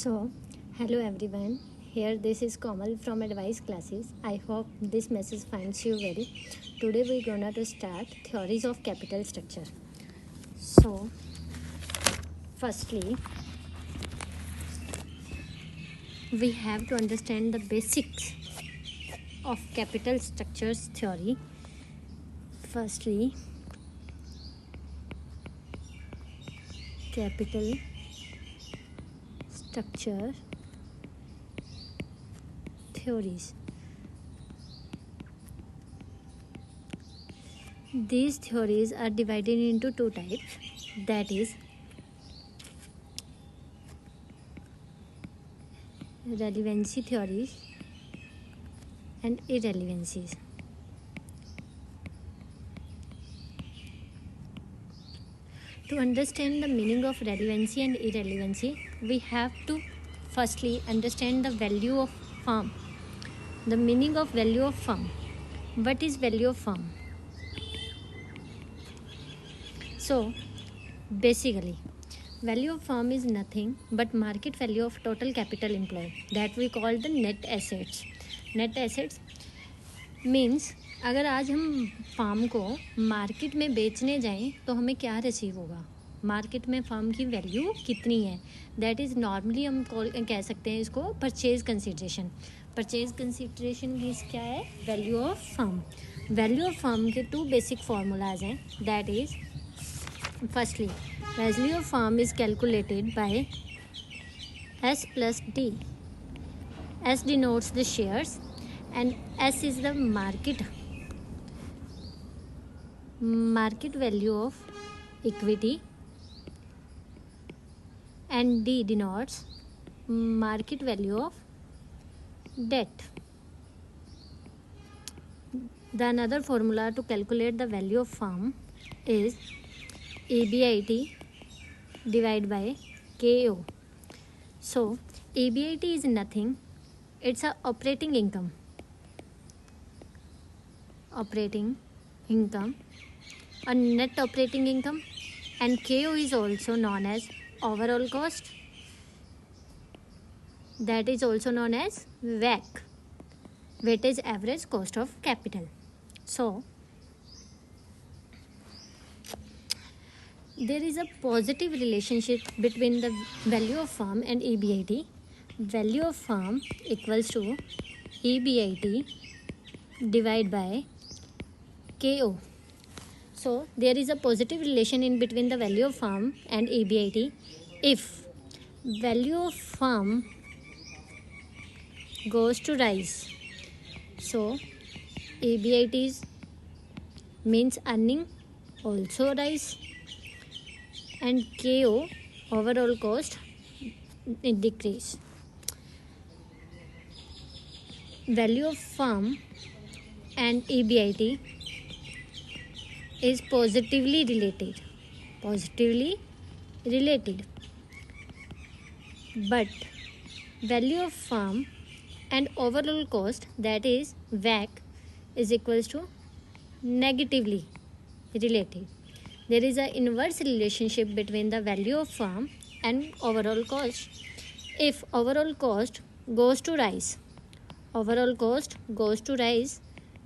So, hello everyone. Here, this is Komal from Advice Classes. I hope this message finds you well. Today, we're gonna to start theories of capital structure. So, firstly, we have to understand the basics of capital structures theory. Firstly, capital structure theories. These theories are divided into two types, that is relevancy theories and irrelevancies. To understand the meaning of relevancy and irrelevancy, we have to firstly understand the value of firm. The meaning of value of firm. What is value of firm? So, basically, value of firm is nothing but market value of total capital employed, that we call the net assets. Net assets means अगर आज हम farm को market में बेचने जाएं तो हमें क्या रिसीव होगा, मार्केट में फार्म की वैल्यू कितनी है, दैट इज़ नॉर्मली हम कह सकते हैं इसको purchase consideration. Purchase consideration means क्या है, value of firm. Value of firm के टू बेसिक फार्मूलाज हैं, that is firstly value of firm is calculated by S plus D. S denotes the shares and S is the market value of equity and D denotes market value of debt. The another formula to calculate the value of firm is EBIT divided by KO. So EBIT is nothing, it's a operating income, a net operating income, and KO is also known as overall cost, that is also known as WACC, weighted average cost of capital. So there is a positive relationship between the value of firm and EBIT. Value of firm equals to EBIT divided by KO. So there is a positive relation in between the value of firm and EBIT. If value of firm goes to rise, so EBIT means earning also rise, and KO overall cost decrease. Value of firm and EBIT is positively related, but value of firm and overall cost, that is WACC, is equals to negatively related. There is an inverse relationship between the value of firm and overall cost. If overall cost goes to rise,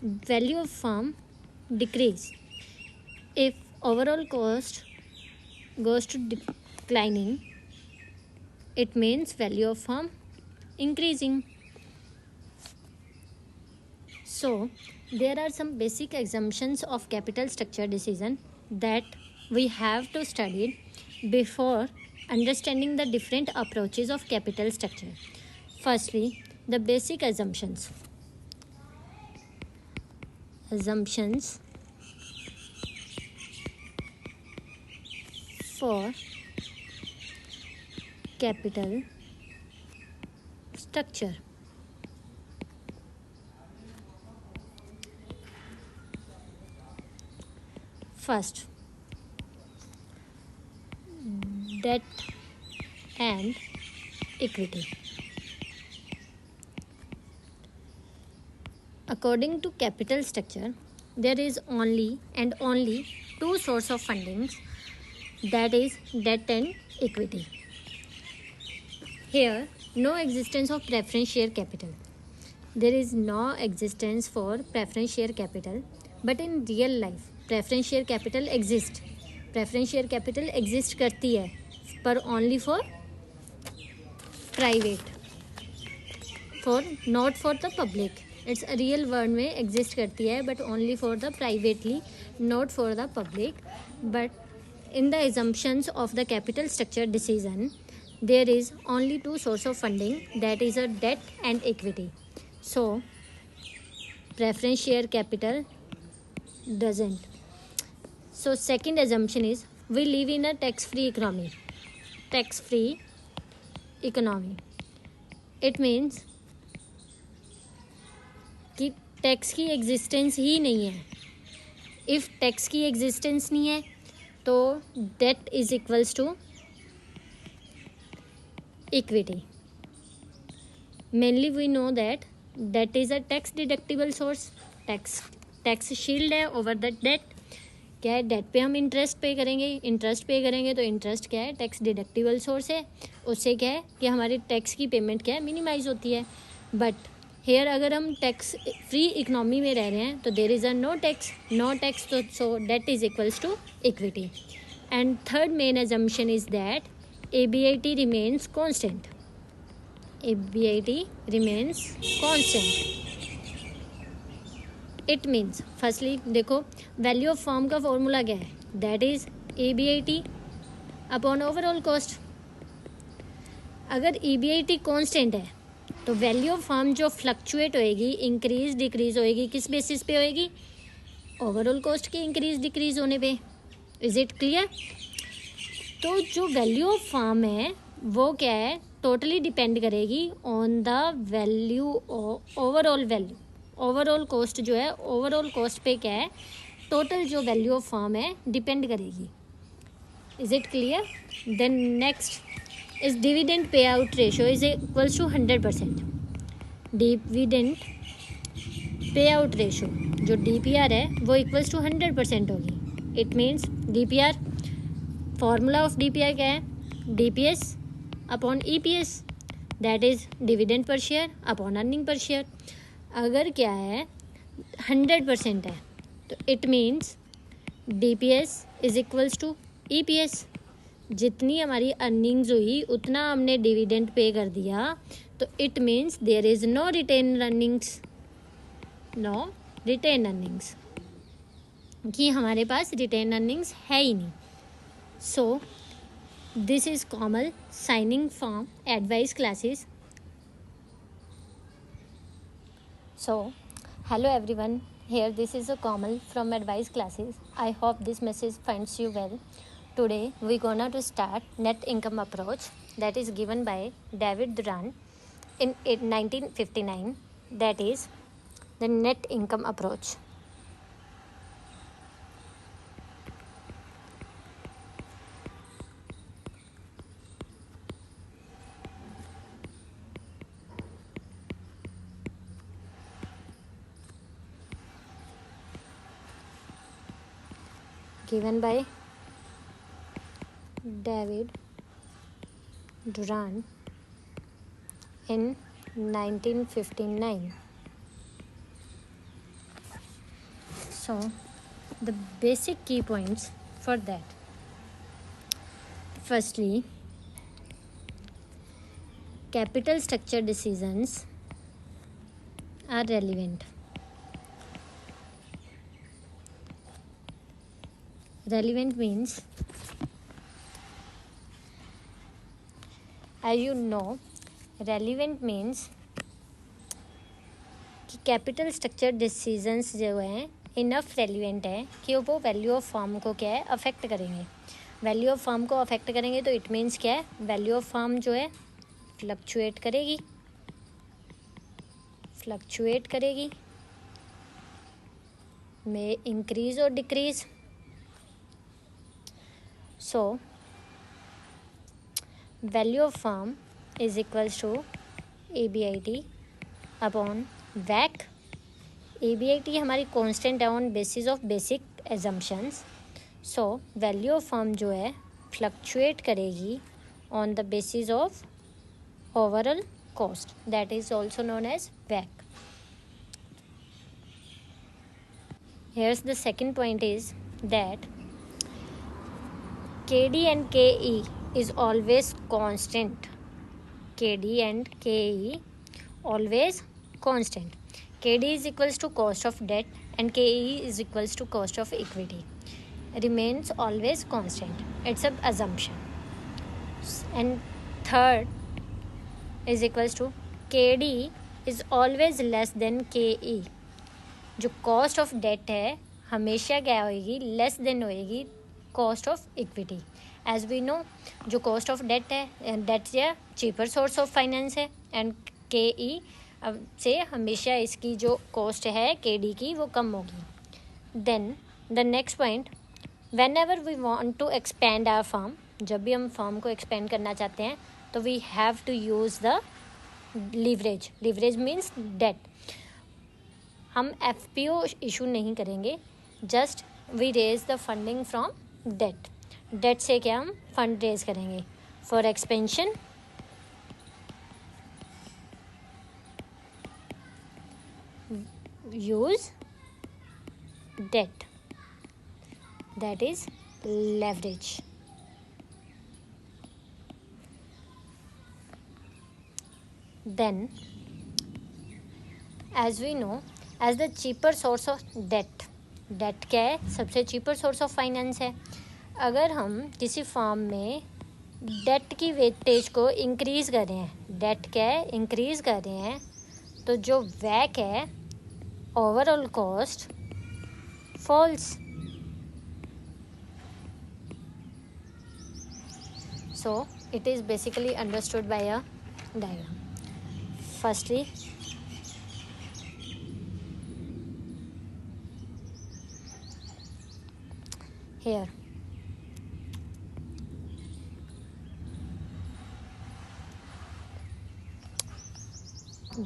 value of firm decrease. If overall cost goes to declining, it means value of firm increasing. So there are some basic assumptions of capital structure decision that we have to study before understanding the different approaches of capital structure. Firstly, the basic assumptions for capital structure. First, debt and equity. According to capital structure, there is only two sources of fundings, that is debt and equity. Here, no existence of preference share capital. There is no existence for preference share capital, but in real life, preference share capital exists. Preference share capital exist करती है, पर only for private, for not for the public. It's a real world में exist करती है, but only for the privately, not for the public. But in the assumptions of the capital structure decision, there is only two sources of funding, that is a debt and equity. So preference share capital doesn't. So second assumption is we live in a tax-free economy. Tax-free economy. It means कि tax की existence ही नहीं है. If tax की existence नहीं है तो debt is equals to equity. Mainly we know that debt is a tax deductible source. Tax shield है ओवर द डेट. क्या है, डेट पे हम इंटरेस्ट पे करेंगे तो इंटरेस्ट क्या है, टैक्स डिडक्टिबल सोर्स है. उससे क्या है कि हमारी टैक्स की पेमेंट क्या है, मिनिमाइज होती है. बट हेयर अगर हम टैक्स फ्री इकोनॉमी में रह रहे हैं तो there is a no tax तो so debt is equals to equity. And third main assumption is that ABIT remains constant. ABIT remains constant. It means firstly देखो value of firm का formula क्या है, that is ABIT upon overall cost. अगर EBIT constant है तो value of firm जो fluctuate होएगी, increase decrease होएगी, किस बेसिस पे होएगी, ओवरऑल कॉस्ट के इंक्रीज डिक्रीज होने पे. Is it clear? तो जो वैल्यू ऑफ फर्म है वो क्या है, टोटली डिपेंड करेगी on the value overall value. Overall cost जो है, ओवरऑल कॉस्ट पे क्या है, टोटल जो वैल्यू ऑफ फर्म है डिपेंड करेगी. Is it clear? Then next is dividend payout ratio is equals to 100%. Dividend payout ratio जो DPR है वो इक्वल्स टू 100% होगी. It means DPR, formula of DPR क्या है, DPS upon EPS, that is dividend per share upon earning per share. अगर क्या है 100% है तो it means DPS is equals to EPS. जितनी हमारी अर्निंग्स हुई उतना हमने डिविडेंड पे कर दिया, तो it means there is no retained earnings. कि हमारे पास रिटेन अर्निंग्स है ही नहीं. So this is Komal signing from advice classes. So hello everyone, here this is Komal from advice classes. I hope this message finds you well. Today we gonna to start net income approach that is given by David Duran in 1959, that is the net income approach. Given by David Duran in 1959. So the basic key points for that. Firstly, capital structure decisions are relevant. Relevant means, as you know, relevant means कि capital structure decisions जो हैं enough relevant है कि वो value of firm को क्या है affect करेंगे. वैल्यू ऑफ फर्म को अफेक्ट करेंगे तो इट मीन्स क्या है, वैल्यू ऑफ फर्म जो है फ्लक्चुएट करेगी में इंक्रीज और decrease. So value of firm is equals to ABIT upon WACC. ABIT हमारी कांस्टेंट है on basis of basic assumptions. So value of firm जो है फ्लक्चुएट करेगी on the basis of overall cost, that is also known as WACC. Here's the second point is that KD and KE is always constant. KD and KE always constant. KD is equals to cost of debt and KE is equals to cost of equity. Remains always constant. It's an assumption. And third is equals to KD is always less than KE. जो cost of debt है हमेशा क्या होएगी, less than होएगी cost of equity. As we know जो cost of debt है, debt या cheaper source of finance है, एंड के ई से हमेशा इसकी जो कॉस्ट है के डी की वो कम होगी. Then the next point, whenever we want to expand our firm, जब भी हम फर्म को एक्सपेंड करना चाहते हैं तो we have to use the leverage. Leverage means debt. हम FPO इशू नहीं करेंगे, just we raise the funding from debt. Debt से क्या हम फंड रेज करेंगे for expansion. Use debt, that is leverage. Then as we know as the cheaper source of debt, debt क्या है, सबसे चीपर सोर्स ऑफ फाइनेंस है. अगर हम किसी फॉर्म में डेट की वेटेज को इंक्रीज़ कर रहे हैं, डेट क्या है, इंक्रीज़ कर रहे हैं, तो जो वैक है overall cost falls. So it is basically understood by a diagram. Firstly here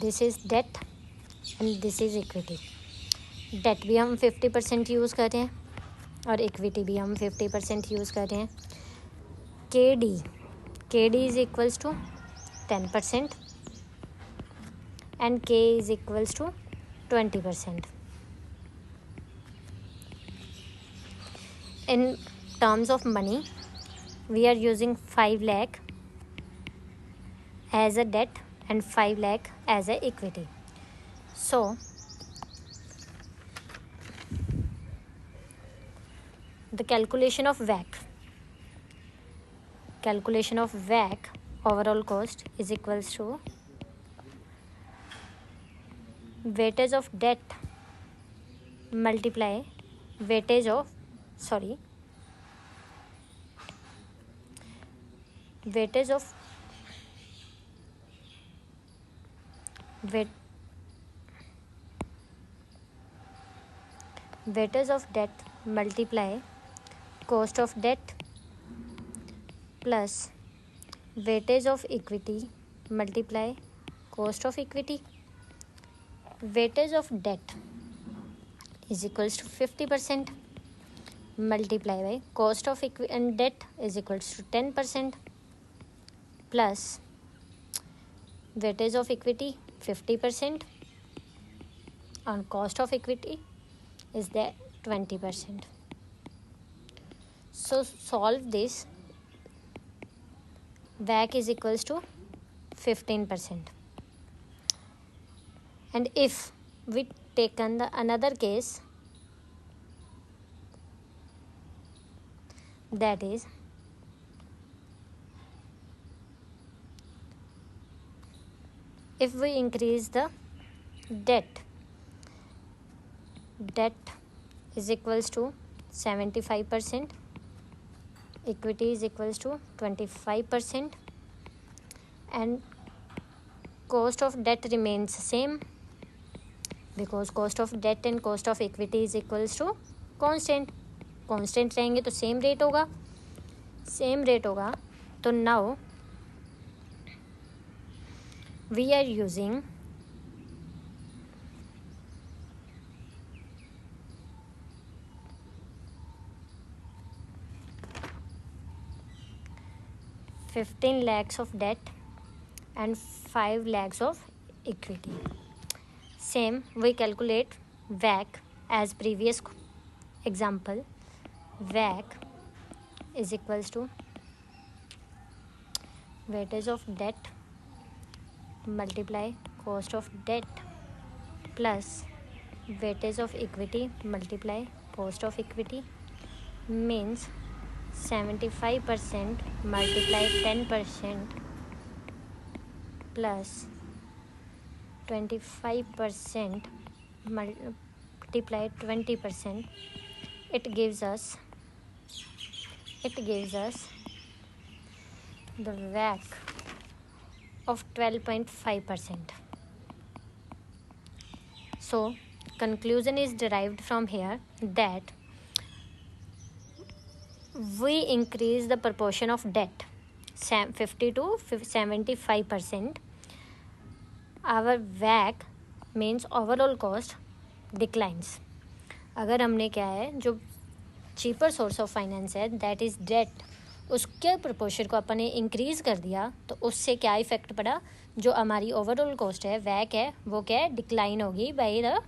this is debt and this is equity. डेट भी हम 50% यूज़ कर रहे हैं और इक्विटी भी हम 50% यूज़ कर रहे हैं. K D is equals to 10% and K is equals to 20%. In terms of money, we are using 5 lakh as a debt and 5 lakh as a equity. So the calculation of WACC overall cost is equals to weightage of debt multiply weightage of debt multiply cost of debt plus weightage of equity multiply cost of equity. Weightage of debt is equals to 50% multiply by cost of equity and debt is equals to 10% plus weightage of equity 50% and cost of equity is there 20%. So solve this. WACC is equals to 15%. And if we taken the another case, that is if we increase the debt is equals to 75%, equity is equals to 25% and cost of debt remains same because cost of debt and cost of equity is equals to constant. Constant रहेंगे तो same rate होगा. तो now we are using $15 lakhs of debt and 5 lakhs of equity. Same, we calculate WACC as previous example. WACC is equals to weightage of debt multiply cost of debt plus weightage of equity multiply cost of equity, means 75% multiply 10% plus 25% multiply 20%. It gives us the WACC of 12.5%. So conclusion is derived from here that we increase the proportion of debt 50 to 75%. Our WACC means overall cost declines. अगर हमने क्या है, जो cheaper source of finance है that is date, उसके proportion को अपन ने increase कर दिया तो उससे क्या इफ़ेक्ट पड़ा, जो हमारी ओवरऑल कॉस्ट है WACC है वो क्या है, डिक्लाइन होगी by the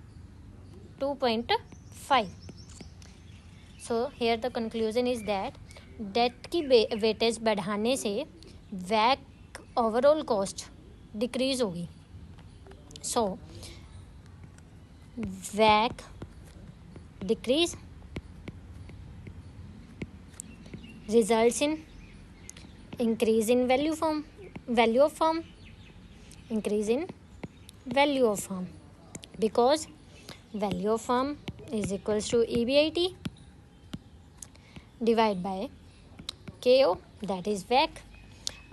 2.5. So here the conclusion is that debt की वेटेज बढ़ाने से WACC ओवरऑल कॉस्ट डिक्रीज़ होगी. सो WACC decrease results in increase in value of firm, increase in value of firm, because value of firm is equals to EBIT divided by KO, that is WACC.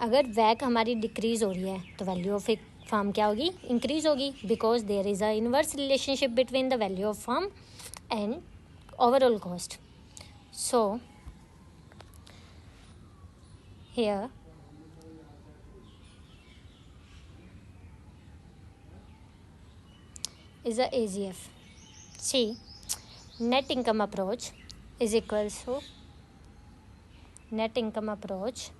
अगर WACC हमारी decrease हो रही है तो value of firm क्या होगी, increase होगी, because there is a inverse relationship between the value of firm and overall cost. So here is a AGF. See, net income approach is equals to net income approach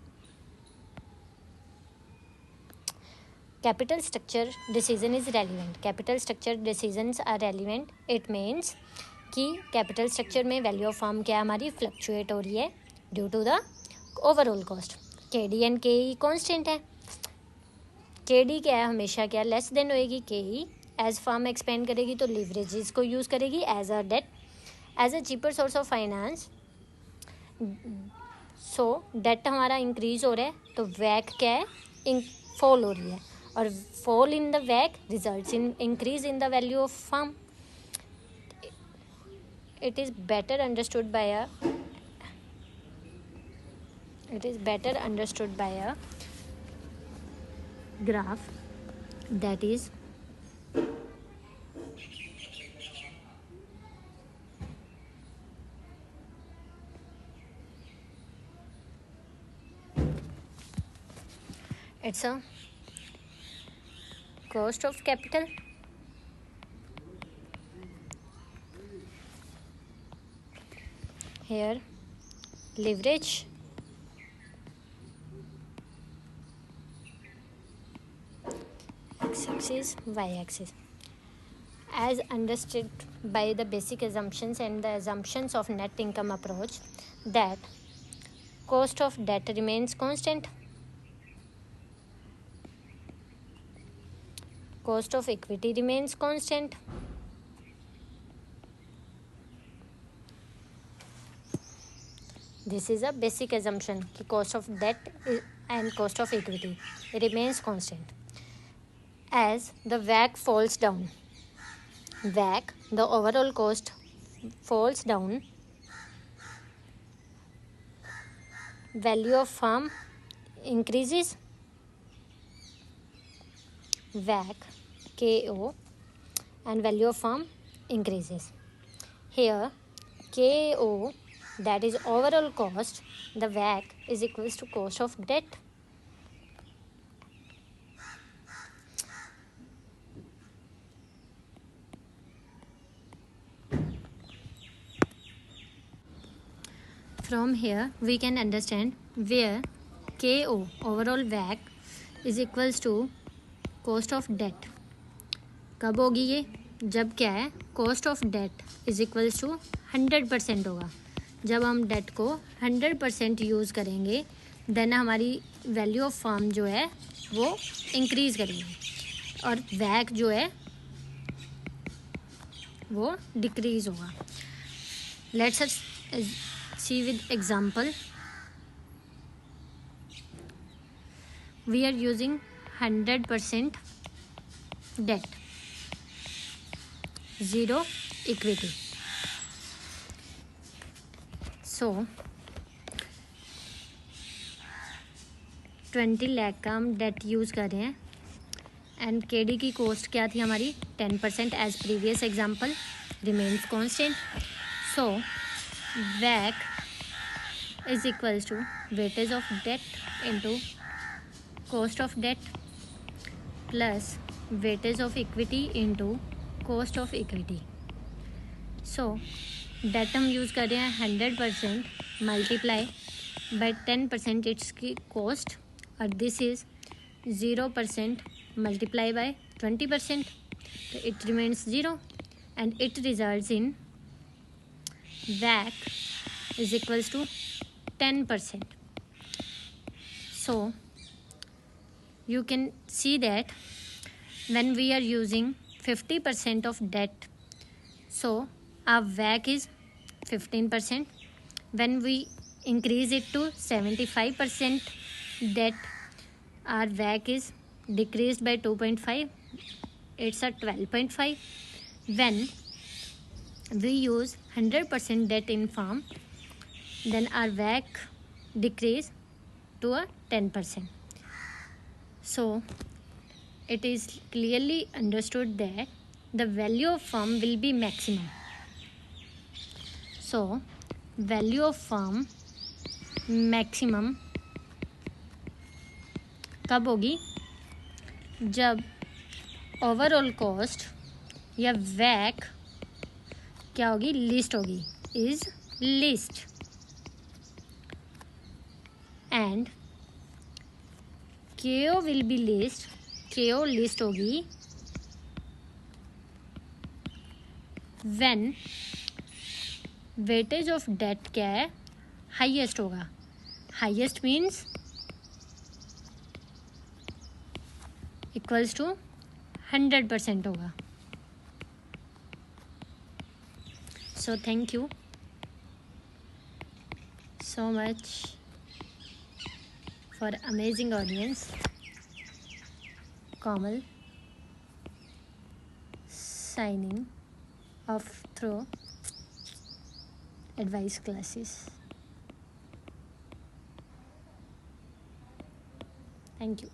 capital structure decision is relevant. Capital structure decisions are relevant. It means कि capital structure में value of firm क्या हमारी fluctuate हो रही है due to the overall cost. KD and KE constant है. KD क्या है, हमेशा क्या लेस देन होएगी KE. एज फर्म एक्सपेंड करेगी तो लिवरेजेस को यूज़ करेगी as a debt, as a cheaper source of finance. So debt हमारा इंक्रीज हो रहा है तो WACC क्या है, फॉल हो रही है, और fall in the WACC results in increase in the value of firm. It is better understood by a graph that is it's a cost of capital here, leverage, x-axis, y-axis, as understood by the basic assumptions and the assumptions of net income approach, that cost of debt remains constant, cost of equity remains constant, this is a basic assumption कि cost of debt and cost of equity remains constant. As the WACC falls down, the overall cost falls down, value of firm increases, WACC, KO, and value of firm increases. Here KO, that is overall cost, the WACC is equals to cost of debt. From here we can understand where KO, overall WACC, is equals to cost of debt. कब होगी ये? जब क्या है, cost of debt is equals to 100% होगा। जब हम date को 100% यूज़ करेंगे देन हमारी वैल्यू ऑफ फर्म जो है वो इंक्रीज़ करेगी और वैक जो है वो डिक्रीज़ होगा। Let's us see with example. We are using 100% debt, zero equity. So 20 lakh का हम डेट यूज़ कर रहे हैं एंड केडी की कॉस्ट क्या थी हमारी 10% as previous example remains constant. So वैक is equals to weightage of debt into cost of debt plus weightage of equity into cost of equity. So debt हम use कर रहे हैं 100% मल्टीप्लाई बाय 10% इट्स की cost और this is 0% multiply by 20%, तो it remains 0 and it results in वैक is equals to 10%. So you can see that when we are using 50% of debt, so our WACC is 15%. When we increase it to 75% debt, our WACC is decreased by 2.5, it's a 12.5. When we use 100% debt in firm, then our WACC decrease to a 10%. So it is clearly understood that the value of firm will be maximum. So value of firm maximum कब होगी? जब overall cost या वैक क्या होगी? List होगी, is list and KO will be list, KO list होगी when weightage of debt क्या है? हाईएस्ट होगा। हाईएस्ट मीन्स इक्वल्स टू 100% होगा। So thank you so much for amazing audience. Kamal signing off through advice classes. Thank you.